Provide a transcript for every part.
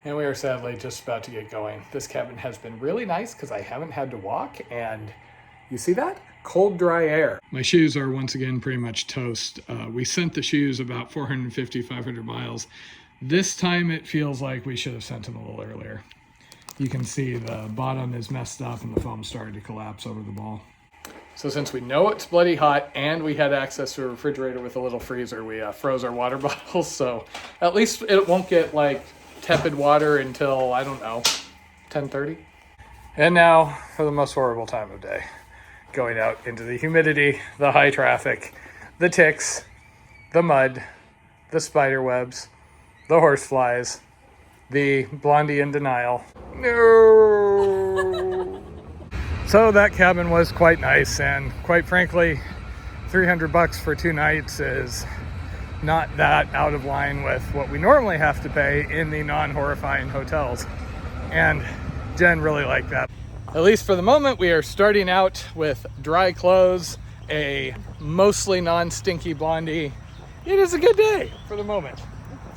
And we are sadly just about to get going. This cabin has been really nice because I haven't had to walk, and you see that? Cold, dry air. My shoes are once again pretty much toast. We sent the shoes about 450, 500 miles. This time it feels like we should have sent them a little earlier. You can see the bottom is messed up and the foam started to collapse over the ball. So since we know it's bloody hot and we had access to a refrigerator with a little freezer, we froze our water bottles. So at least it won't get like tepid water until, I don't know, 10:30. And now for the most horrible time of day. Going out into the humidity, the high traffic, the ticks, the mud, the spider webs, the horseflies, the blondie in denial. No! So that cabin was quite nice, and quite frankly, $300 for 2 nights is not that out of line with what we normally have to pay in the non-horrifying hotels. And Jen really liked that. At least for the moment, we are starting out with dry clothes, a mostly non-stinky blondie. It is a good day for the moment.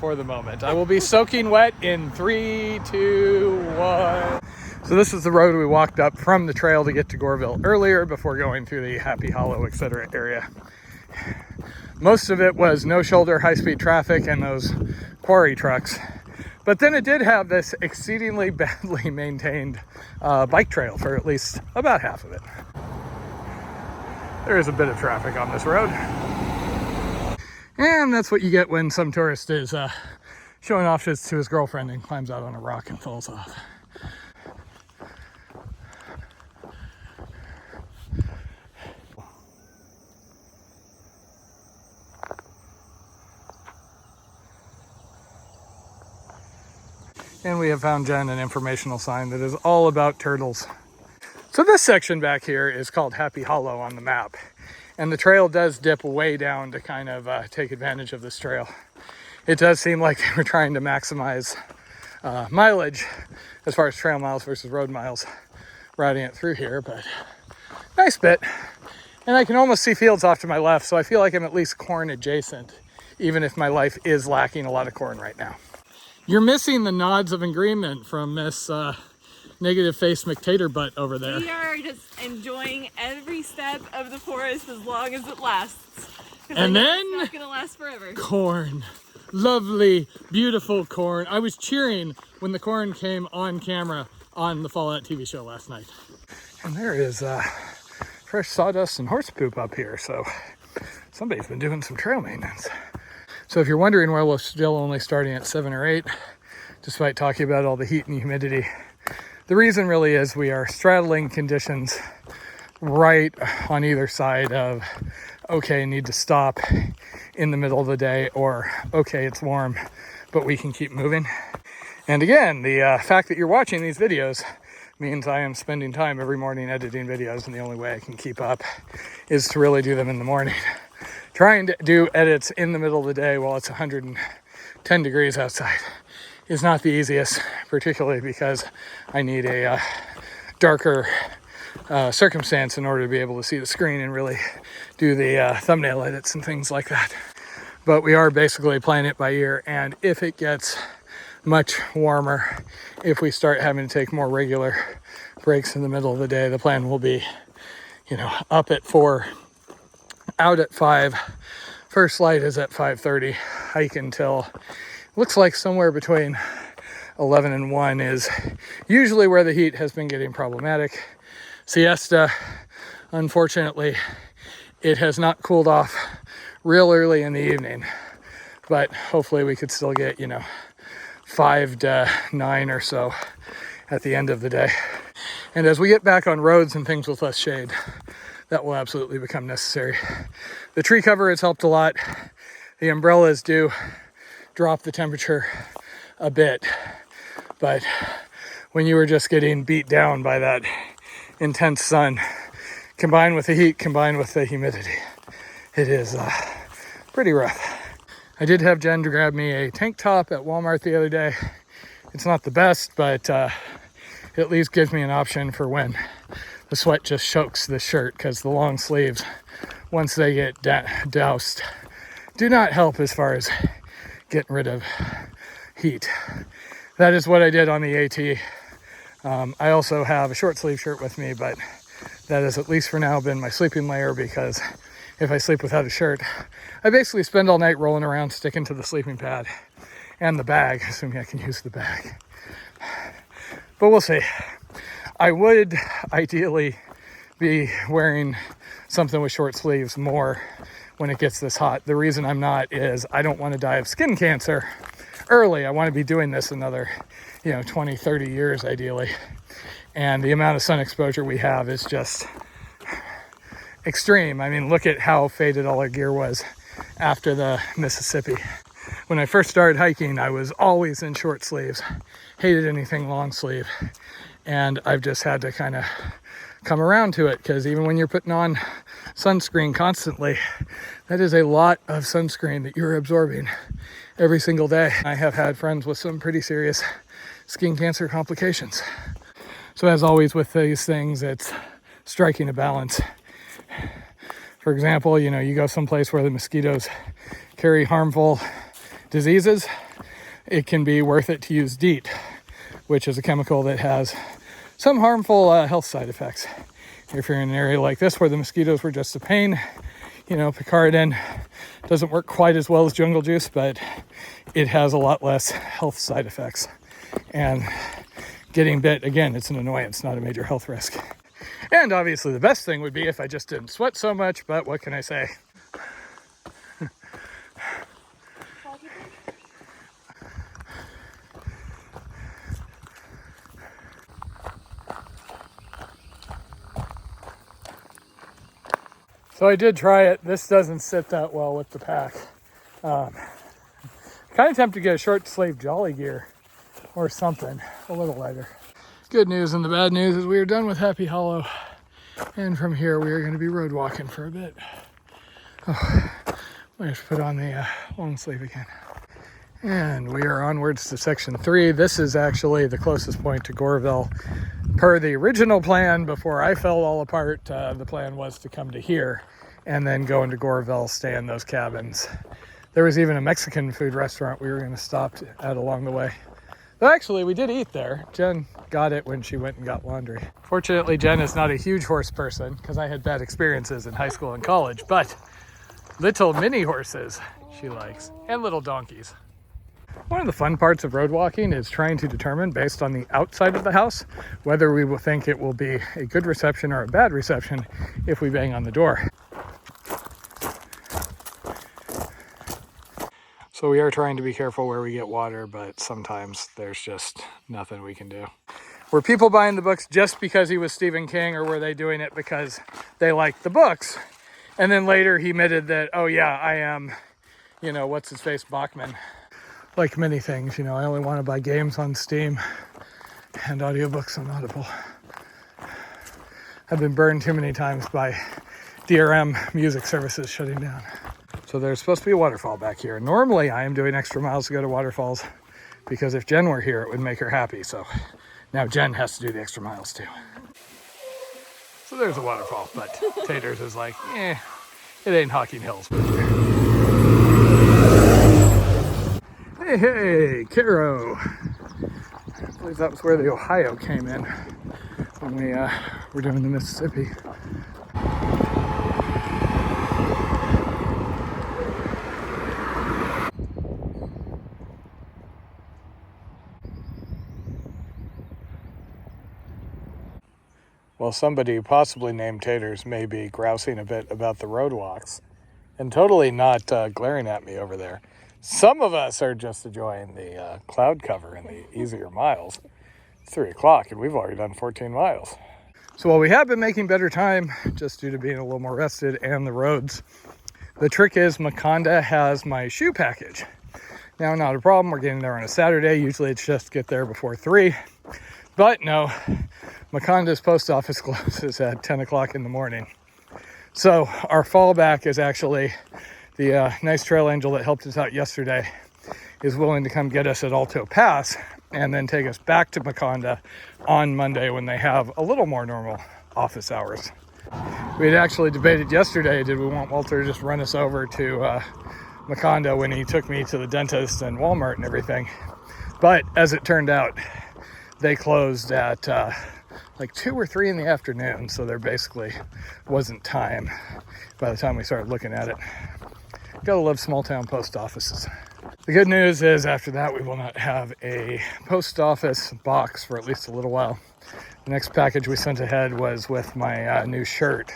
I will be soaking wet in 3, 2, 1. So this is the road we walked up from the trail to get to Goreville earlier before going through the Happy Hollow, etc. area. Most of it was no shoulder high-speed traffic and those quarry trucks. But then it did have this exceedingly badly maintained bike trail for at least about half of it. There is a bit of traffic on this road. And that's what you get when some tourist is showing off to his girlfriend and climbs out on a rock and falls off. And we have found Jen an informational sign that is all about turtles. So this section back here is called Happy Hollow on the map. And the trail does dip way down to kind of take advantage of this trail. It does seem like they were trying to maximize mileage as far as trail miles versus road miles routing it through here, but nice bit. And I can almost see fields off to my left, so I feel like I'm at least corn adjacent, even if my life is lacking a lot of corn right now. You're missing the nods of agreement from Miss Negative Face McTater Butt over there. We are just enjoying every step of the forest as long as it lasts. And then it's not gonna last forever. Corn. Lovely, beautiful corn. I was cheering when the corn came on camera on the Fallout TV show last night. And there is fresh sawdust and horse poop up here, so somebody's been doing some trail maintenance. So if you're wondering why we're still only starting at 7 or 8, despite talking about all the heat and humidity, the reason really is we are straddling conditions right on either side of, okay, need to stop in the middle of the day, or okay, it's warm, but we can keep moving. And again, the fact that you're watching these videos means I am spending time every morning editing videos, and the only way I can keep up is to really do them in the morning. Trying to do edits in the middle of the day while it's 110 degrees outside is not the easiest, particularly because I need a darker circumstance in order to be able to see the screen and really do the thumbnail edits and things like that. But we are basically playing it by ear, and if it gets much warmer, if we start having to take more regular breaks in the middle of the day, the plan will be, up at 4, out at 5. First light is at 5:30. Hike until looks like somewhere between 11 and 1 is usually where the heat has been getting problematic. Siesta, unfortunately, it has not cooled off real early in the evening, but hopefully we could still get 5 to 9 or so at the end of the day. And as we get back on roads and things with less shade, that will absolutely become necessary. The tree cover has helped a lot. The umbrellas do drop the temperature a bit, but when you were just getting beat down by that intense sun, combined with the heat, combined with the humidity, it is pretty rough. I did have Jen to grab me a tank top at Walmart the other day. It's not the best, but it at least gives me an option for when the sweat just chokes the shirt, because the long sleeves, once they get doused, do not help as far as getting rid of heat. that is what I did on the AT. I also have a short sleeve shirt with me, but that has at least for now been my sleeping layer, because if I sleep without a shirt, I basically spend all night rolling around sticking to the sleeping pad and the bag, assuming I can use the bag. But we'll see. I would ideally be wearing something with short sleeves more when it gets this hot. The reason I'm not is I don't want to die of skin cancer early. I want to be doing this another, 20, 30 years ideally. And the amount of sun exposure we have is just extreme. I mean, look at how faded all our gear was after the Mississippi. When I first started hiking, I was always in short sleeves, hated anything long sleeve. And I've just had to kind of come around to it, because even when you're putting on sunscreen constantly, that is a lot of sunscreen that you're absorbing every single day. I have had friends with some pretty serious skin cancer complications. So as always with these things, it's striking a balance. For example, you go someplace where the mosquitoes carry harmful diseases, it can be worth it to use DEET, which is a chemical that has some harmful health side effects. If you're in an area like this where the mosquitoes were just a pain, picaridin doesn't work quite as well as jungle juice, but it has a lot less health side effects. And getting bit, again, it's an annoyance, not a major health risk. And obviously the best thing would be if I just didn't sweat so much, but what can I say? So I did try it. This doesn't sit that well with the pack. Kind of tempted to get a short sleeve jolly gear or something a little lighter. Good news and the bad news is we are done with Happy Hollow. And from here we are going to be road walking for a bit. Oh, I have to put on the long sleeve again. And we are onwards to section 3. This is actually the closest point to Goreville. Per the original plan, before I fell all apart, the plan was to come to here and then go into Goreville, stay in those cabins. There was even a Mexican food restaurant we were going to stop at along the way. But actually, we did eat there. Jen got it when she went and got laundry. Fortunately, Jen is not a huge horse person, because I had bad experiences in high school and college, but little mini horses she likes, and little donkeys. One of the fun parts of road walking is trying to determine, based on the outside of the house, whether we will think it will be a good reception or a bad reception if we bang on the door. So we are trying to be careful where we get water, but sometimes there's just nothing we can do. Were people buying the books just because he was Stephen King, or were they doing it because they liked the books? And then later he admitted that, oh yeah, I am, what's his face, Bachman. Like many things, I only want to buy games on Steam and audiobooks on Audible. I've been burned too many times by DRM music services shutting down. So there's supposed to be a waterfall back here. Normally I am doing extra miles to go to Waterfalls, because if Jen were here, it would make her happy. So now Jen has to do the extra miles too. So there's a waterfall, but Taters is like, it ain't Hocking Hills. Hey, Caro. I believe that was where the Ohio came in when we were doing the Mississippi. Well, somebody possibly named Taters may be grousing a bit about the road walks and totally not glaring at me over there. Some of us are just enjoying the cloud cover and the easier miles. It's 3 o'clock and we've already done 14 miles. So while we have been making better time, just due to being a little more rested and the roads, the trick is Maconda has my shoe package. Now, not a problem. We're getting there on a Saturday. Usually it's just get there before 3. But no, Maconda's post office closes at 10 o'clock in the morning. So our fallback is actually the nice trail angel that helped us out yesterday is willing to come get us at Alto Pass and then take us back to Maconda on Monday when they have a little more normal office hours. We had actually debated yesterday, did we want Walter to just run us over to Maconda when he took me to the dentist and Walmart and everything. But as it turned out, they closed at like 2 or 3 in the afternoon, so there basically wasn't time by the time we started looking at it. Gotta love small town post offices. The good news is after that we will not have a post office box for at least a little while. The next package we sent ahead was with my new shirt,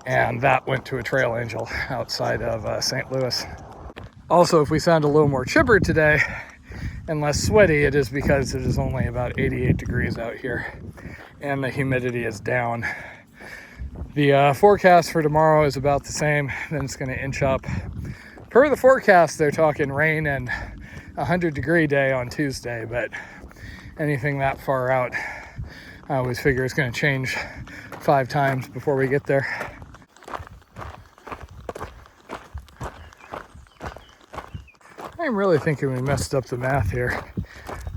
and that went to a trail angel outside of St. Louis. Also, if we sound a little more chipper today and less sweaty, it is because it is only about 88 degrees out here and the humidity is down. The forecast for tomorrow is about the same, then it's going to inch up. Per the forecast, they're talking rain and 100-degree day on Tuesday, but anything that far out, I always figure it's going to change 5 times before we get there. I'm really thinking we messed up the math here.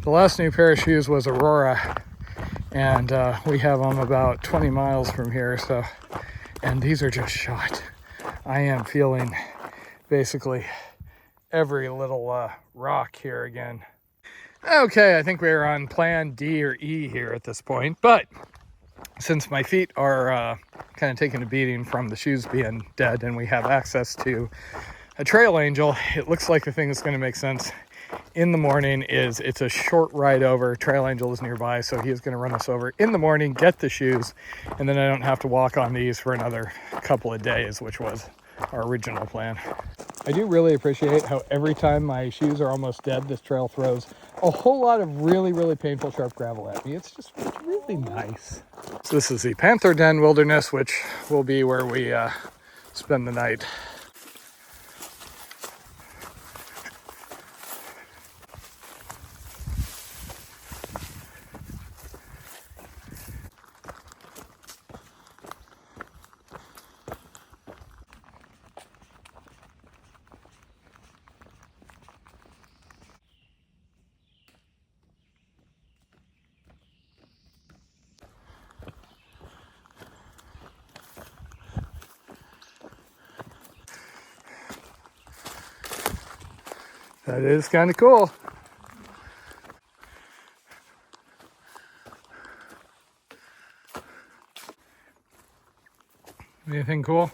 The last new pair of shoes was Aurora, and we have them about 20 miles from here, and these are just shot. I am feeling basically every little rock here again. Okay, I think we're on plan D or E here at this point, but since my feet are kind of taking a beating from the shoes being dead and we have access to a trail angel, it looks like the thing that's going to make sense in the morning is it's a short ride over. Trail angel is nearby, so he is going to run us over in the morning, get the shoes, and then I don't have to walk on these for another couple of days, which was our original plan. I do really appreciate how every time my shoes are almost dead, this trail throws a whole lot of really, really painful sharp gravel at me. It's really nice. So this is the Panther Den Wilderness, which will be where we spend the night. That is kind of cool. Anything cool?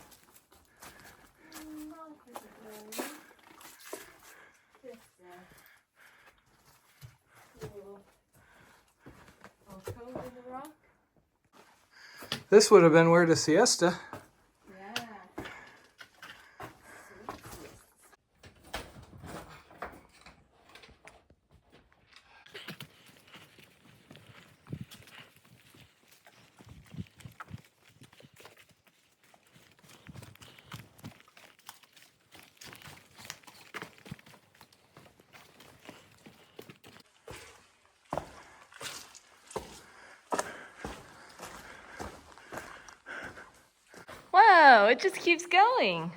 This would have been where to siesta. Wow, it just keeps going.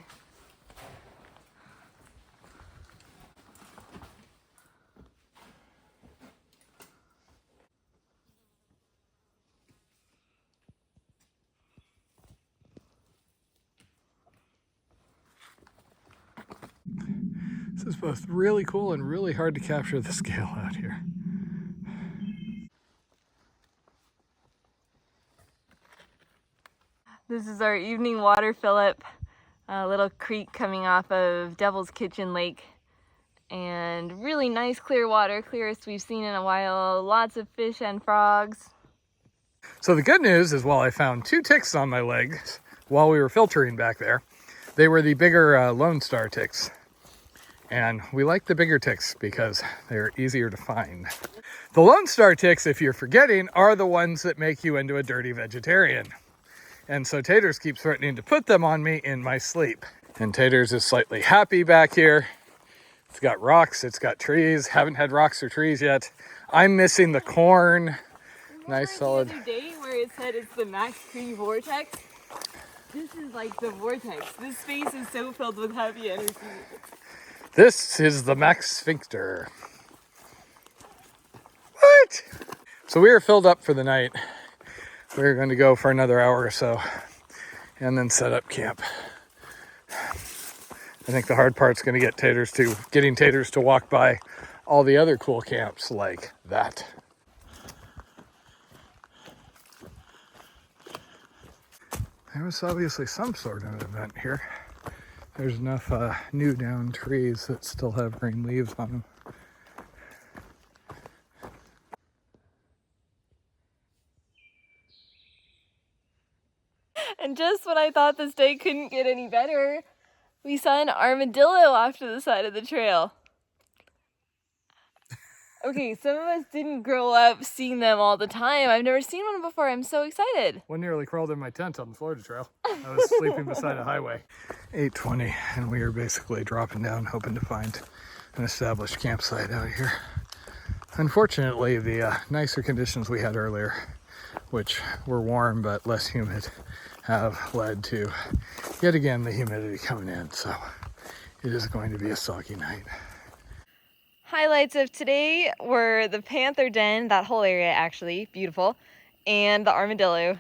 This is both really cool and really hard to capture the scale out here. This is our evening water fill-up, a little creek coming off of Devil's Kitchen Lake. And really nice clear water, clearest we've seen in a while. Lots of fish and frogs. So the good news is while I found 2 ticks on my legs while we were filtering back there, they were the bigger Lone Star ticks. And we like the bigger ticks because they're easier to find. The Lone Star ticks, if you're forgetting, are the ones that make you into a dirty vegetarian. And so Taters keeps threatening to put them on me in my sleep. And Taters is slightly happy back here. It's got rocks, it's got trees. Haven't had rocks or trees yet. I'm missing the corn. Nice solid. The other day where it said it's the Max Tree Vortex. This is like the vortex. This space is so filled with heavy energy. This is the Max Sphincter. What? So we are filled up for the night. We're going to go for another hour or so and then set up camp. I think the hard part's going to getting Taters to walk by all the other cool camps like that. There was obviously some sort of event here. There's enough new down trees that still have green leaves on them. And just when I thought this day couldn't get any better, we saw an armadillo off to the side of the trail. Okay, some of us didn't grow up seeing them all the time. I've never seen one before. I'm so excited. One nearly crawled in my tent on the Florida Trail. I was sleeping beside a highway. 8:20, and we are basically dropping down, hoping to find an established campsite out here. Unfortunately, the nicer conditions we had earlier, which were warm but less humid, have led to, yet again, the humidity coming in. So it is going to be a soggy night. Highlights of today were the Panther Den, that whole area actually, beautiful, and the armadillo.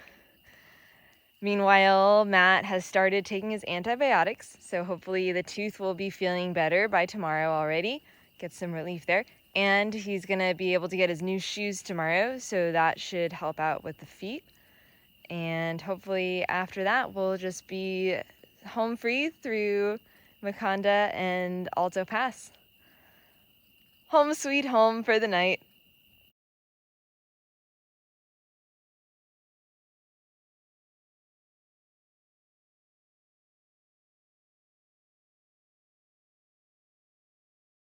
Meanwhile, Matt has started taking his antibiotics, so hopefully the tooth will be feeling better by tomorrow already, get some relief there. And he's gonna be able to get his new shoes tomorrow, so that should help out with the feet. And hopefully after that, we'll just be home free through Maconda and Alto Pass. Home sweet home for the night.